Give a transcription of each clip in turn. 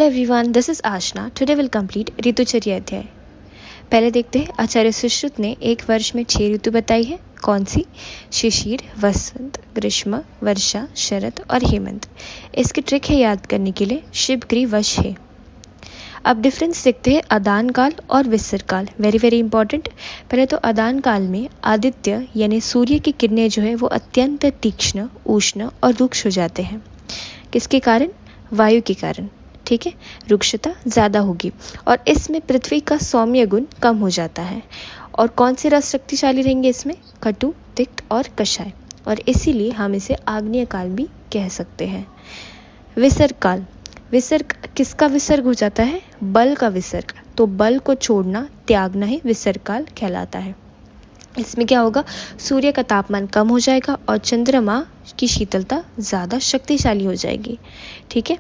everyone, this is Ashna. Today we'll complete ऋतुचर्या अध्याय। पहले देखते हैं आचार्य सुश्रुत ने एक वर्ष में 6 ऋतु बताई है। कौन सी? शिशिर, वसंत, ग्रीष्म, वर्षा, शरद और हेमंत। इसकी ट्रिक है याद करने के लिए शिवग्री वश है। अब डिफरेंस देखते हैं अदान काल और विसर्ग काल। Very important. पहले तो अदान काल में आदित्य यानी सूर्य की किरणें जो है वो अत्यंत तीक्ष्ण, उष्ण और रुक्ष हो जाते हैं। किसके कारण? वायु के कारण। ठीक है, रुक्षता ज़्यादा होगी और इसमें पृथ्वी का सौम्य गुण कम हो जाता है। और कौन से रस शक्तिशाली रहेंगे इसमें? कटु, तिक्त और कषाय। और इसीलिए हम इसे आग्नेय काल भी कह सकते हैं। विसर्ग काल। विसर्ग किसका विसर्ग हो जाता है? बल का विसर्ग। तो बल को छोड़ना, त्यागना ही विसर्ग काल कहलाता है। इसमें क्या होगा? सूर्य का तापमान कम हो जाएगा और चंद्रमा की शीतलता ज़्यादा शक्तिशाली हो जाएगी। ठीक है,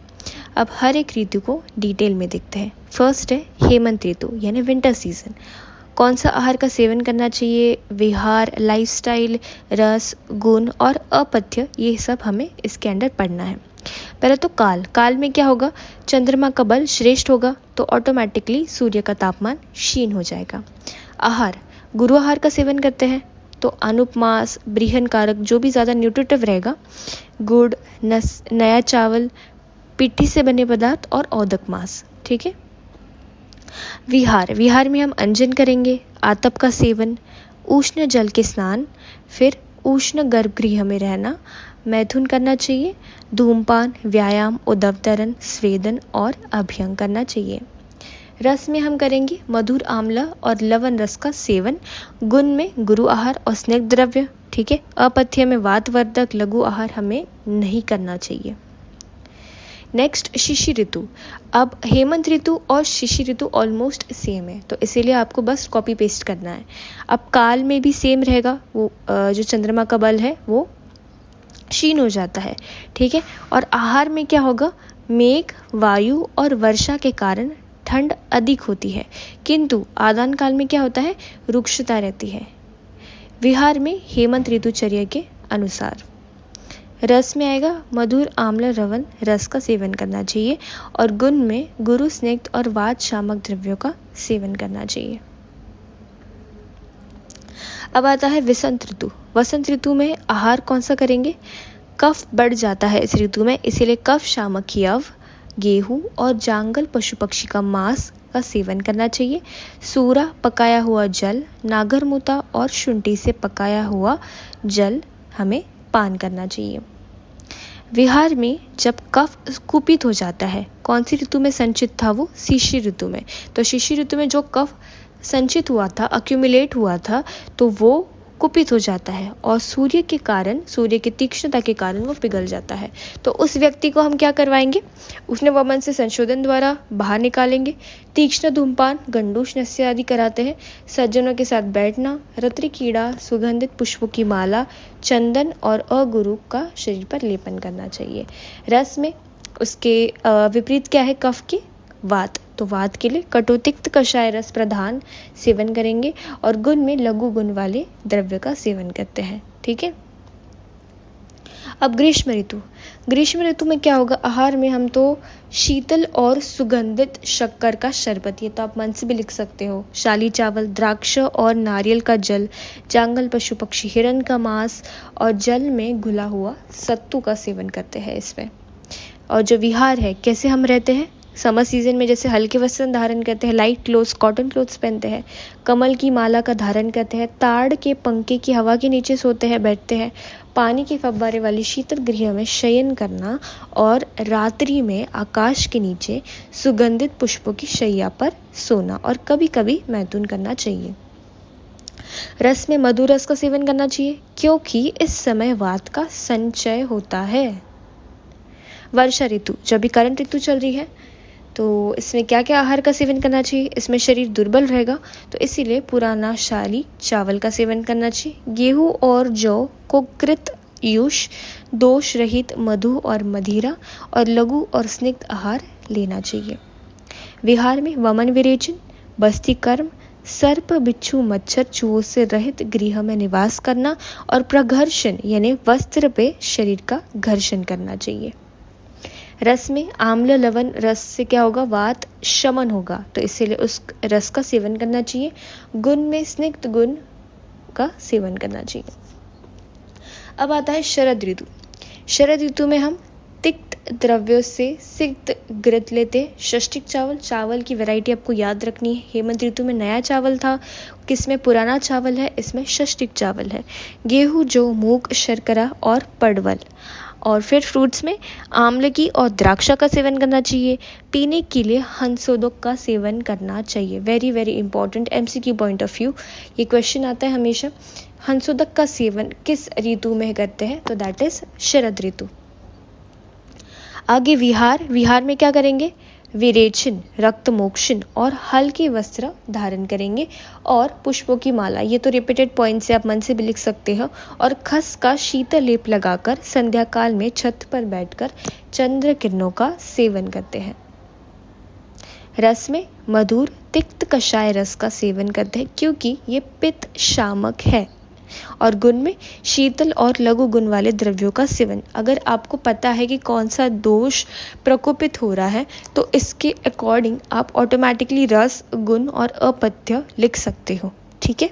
अब हर एक ऋतु को डिटेल में देखते हैं। फर्स्ट है हेमंत ऋतु यानी विंटर सीजन। कौन सा आहार का सेवन करना चाहिए? विहार, लाइफस्टाइल, रस, गुण और अपथ्य, ये सब हमें इसके अंदर पढ़ना है। पहले तो काल में क्या होगा? चंद्रमा का बल श्रेष्ठ होगा तो ऑटोमेटिकली सूर्य का तापमान क्षीण हो जाएगा। आहार, गुरु आहार का सेवन करते हैं तो अनुपमास, बृहन कारक जो भी ज़्यादा न्यूट्रिटिव रहेगा, गुड़, नया चावल, पिट्ठी से बने पदार्थ और औदक मांस। ठीक है। विहार में हम अंजन करेंगे, आतप का सेवन, उष्ण जल के स्नान, फिर उष्ण गर्भगृह में रहना, मैथुन करना चाहिए, धूमपान, व्यायाम, उदवतरण, स्वेदन और अभ्यंग करना चाहिए। रस में हम करेंगे मधुर आंवला और लवण रस का सेवन, गुण में गुरु आहार और स्निग्ध द्रव्य। ठीक है। अपथ्य में वातवर्धक लघु आहार हमें नहीं करना चाहिए। नेक्स्ट शिशिर ऋतु। अब हेमंत ऋतु और शिशिर ऋतु ऑलमोस्ट सेम है तो इसीलिए आपको बस कॉपी पेस्ट करना है। अब काल में भी सेम रहेगा, वो जो चंद्रमा का बल है वो क्षीण हो जाता है। ठीक है। और आहार में क्या होगा? मेघ, वायु और वर्षा के कारण ठंड अधिक होती है, किंतु आदान काल में क्या होता है? रुक्षता रहती है। विहार में हेमंत ऋतुचर्या के अनुसार। रस में आएगा मधुर आम्ल रवन रस का सेवन करना चाहिए और गुण में गुरु, स्निग्ध और वात शामक द्रव्यों का सेवन करना चाहिए। अब आता है वसंत ऋतु। वसंत ऋतु में आहार कौन सा करेंगे? कफ बढ़ जाता है इस ऋतु में, इसीलिए कफ शामक यव, गेहूं और जांगल पशु पक्षी का मांस का सेवन करना चाहिए। सूरा, पकाया हुआ जल, नागरमूता और शुंठी से पकाया हुआ जल हमें पान करना चाहिए। विहार में जब कफ कुपित हो जाता है, कौन सी ऋतु में संचित था वो? शिशिर ऋतु में। तो शिशिर ऋतु में जो कफ संचित हुआ था, अक्यूमुलेट हुआ था, तो वो कुपित हो जाता है और सूर्य के कारण, सूर्य की तीक्ष्णता के कारण वो पिघल जाता है। तो उस व्यक्ति को हम क्या करवाएंगे? उसने वमन से संशोधन द्वारा बाहर निकालेंगे। तीक्ष्ण धूमपान, गंडूष नस्य आदि कराते हैं। सज्जनों के साथ बैठना, रत्रि कीड़ा, सुगंधित पुष्पों की माला, चंदन और अगुरु का शरीर पर लेपन करना चाहिए। रस में उसके विपरीत क्या है? कफ की वात, तो वात के लिए कटुतिक्त कषाय रस प्रधान सेवन करेंगे और गुण में लघु गुण वाले द्रव्य का सेवन करते हैं। ठीक है। अब ग्रीष्म ऋतु। ग्रीष्म ऋतु में क्या होगा? आहार में हम तो शीतल और सुगंधित शक्कर का शरबत, ये तो आप मन से भी लिख सकते हो, शाली चावल, द्राक्ष और नारियल का जल, जांगल पशु पक्षी, हिरण का मांस और जल में घुला हुआ सत्तू का सेवन करते हैं इसमें। और जो विहार है, कैसे हम रहते हैं? समर सीजन में जैसे हल्के वस्त्र धारण करते हैं, लाइट क्लोथ्स, कॉटन क्लोथ्स पहनते हैं, कमल की माला का धारण करते हैं, ताड़ के पंखे की हवा के नीचे सोते हैं, बैठते हैं, पानी के फव्वारे वाली शीतल गृह में शयन करना और रात्रि में आकाश के नीचे सुगंधित पुष्पों की शैया पर सोना और कभी कभी मैथुन करना चाहिए। रस में मधु रस का सेवन करना चाहिए क्योंकि इस समय वात का संचय होता है। वर्षा ऋतु, जब भी करंट ऋतु चल रही है तो इसमें क्या क्या आहार का सेवन करना चाहिए? इसमें शरीर दुर्बल रहेगा तो इसीलिए पुराना शाली चावल का सेवन करना चाहिए। गेहूं और जौ को कृत युष, दोष रहित मधु और मदिरा और लघु और स्निग्ध आहार लेना चाहिए। विहार में वमन विरेचन, बस्ती कर्म, सर्प, बिच्छू, मच्छर, चूहों से रहित गृह में निवास करना और प्रघर्षण यानी वस्त्र पे शरीर का घर्षण करना चाहिए। रस में आम्ल लवण रस से क्या होगा, वात शमन होगा, तो इसीलिए उस रस का सेवन करना चाहिए। गुण में स्निग्ध गुण का सेवन करना चाहिए। अब आता है शरद ऋतु। शरद ऋतु में हम तिक्त द्रव्यों से सिक्त घृत लेते हैं। षष्टिक चावल, चावल की वैरायटी आपको याद रखनी है। हेमंत ऋतु में नया चावल था, किसमें पुराना चावल है, इसमें षष्टिक चावल है। गेहूं, जौ, मूंग, शर्करा और पडवल। और फिर फ्रूट्स में आंवले की और द्राक्षा का सेवन करना चाहिए। पीने के लिए हंसोदक का सेवन करना चाहिए। Very very important MCQ point of view ये क्वेश्चन आता है हमेशा। हंसोदक का सेवन किस ऋतु में करते हैं, तो दैट इज शरद ऋतु। आगे विहार। विहार में क्या करेंगे, विरेचन, रक्तमोक्षण और हल्के वस्त्र धारण करेंगे और पुष्पों की माला, ये तो रिपीटेड पॉइंट से आप मन से भी लिख सकते हो। और खस का शीतल लेप लगाकर संध्या काल में छत पर बैठकर चंद्र किरणों का सेवन करते हैं। रस में मधुर तिक्त कषाय रस का सेवन करते हैं क्योंकि ये पित्त शामक है। और गुण में शीतल और लघु गुण वाले द्रव्यों का सेवन। अगर आपको पता है कि कौन सा दोष प्रकोपित हो रहा है तो इसके अकॉर्डिंग आप ऑटोमेटिकली रस, गुण और अपथ्य लिख सकते हो, ठीक है।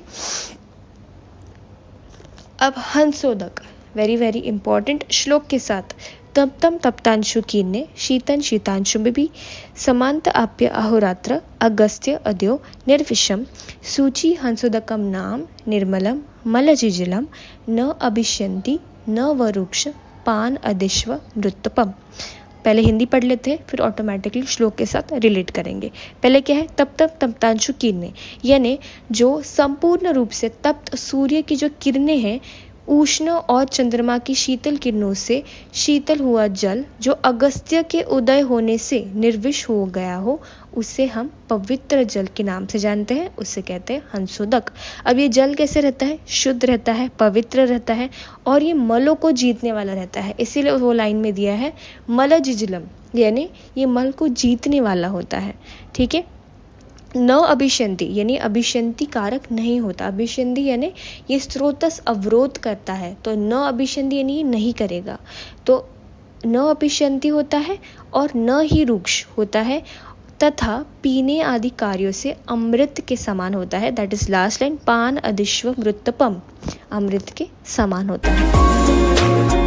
अब हंसोदक वेरी वेरी इंपॉर्टेंट श्लोक के साथ। तप्तम तप्तांशु कीर्णे शीतन शीतांशु में भी समांत आप्य अहोरात्र अगस्त्य अद्यो निर्विषम सूचि हंसोदकम नाम निर्मलम मलजिजलम न अभिष्यन्ति न वरुक्ष पान अदिश्व मृतपम। पहले हिंदी पढ़ लेते हैं, फिर ऑटोमेटिकली श्लोक के साथ रिलेट करेंगे। पहले क्या है, तप्तम तप्तांशु किरणें, यानी जो संपूर्ण रूप से तप्त सूर्य की जो किरणें हैं, उष्ण और चंद्रमा की शीतल किरणों से शीतल हुआ जल जो अगस्त्य के उदय होने से निर्विष हो गया हो, उसे हम पवित्र जल के नाम से जानते हैं, उसे कहते हैं हंसोदक। अब ये जल कैसे रहता है, शुद्ध रहता है, पवित्र रहता है और ये मलों को जीतने वाला रहता है। इसीलिए वो लाइन में दिया है मलजिजलम, यानी ये मल को जीतने वाला होता है, ठीक है। न अभिष्यन्ति यानी अभिष्यन्ति कारक नहीं होता। अभिष्यन्ति यानी ये स्रोतस अवरोध करता है, तो न अभिष्यन्ति यानी ये नहीं करेगा, तो न अभिष्यन्ति होता है और न ही रुक्ष होता है तथा पीने आदि कार्यों से अमृत के समान होता है। दैट इज लास्ट लाइन, पान अदिश्व मृतपम, अमृत के समान होता है।